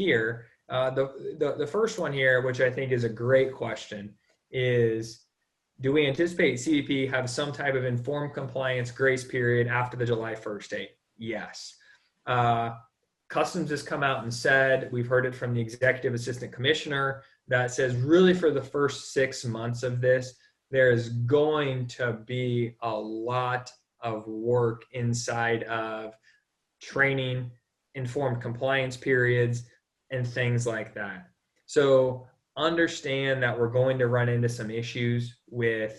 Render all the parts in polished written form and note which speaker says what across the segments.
Speaker 1: here. The first one here, which I think is a great question, is do we anticipate CBP have some type of informed compliance grace period after the July 1st date? Yes. Customs has come out and said, we've heard it from the executive assistant commissioner, that says really for the first 6 months of this, there is going to be a lot of work inside of training, informed compliance periods, and things like that. So understand that we're going to run into some issues with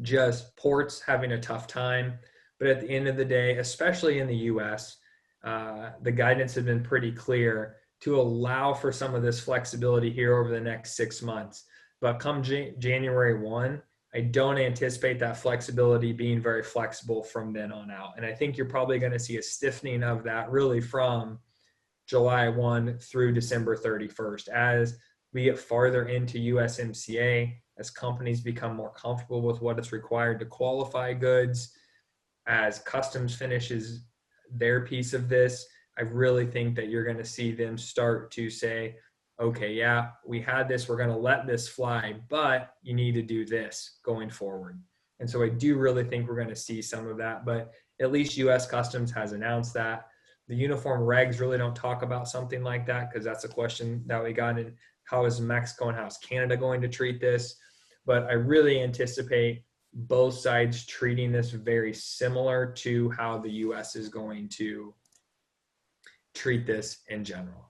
Speaker 1: just ports having a tough time. But at the end of the day, especially in the US, the guidance has been pretty clear to allow for some of this flexibility here over the next 6 months. But come January 1, I don't anticipate that flexibility being very flexible from then on out. And I think you're probably going to see a stiffening of that really from July 1 through December 31st. As we get farther into USMCA, as companies become more comfortable with what is required to qualify goods, as customs finishes their piece of this, I really think that you're going to see them start to say, okay, yeah, we had this, we're going to let this fly, but you need to do this going forward. And so I do really think we're going to see some of that, but at least US Customs has announced that. The uniform regs really don't talk about something like that, because that's a question that we got in, how is Mexico and how is Canada going to treat this? But I really anticipate both sides treating this very similar to how the US is going to treat this in general.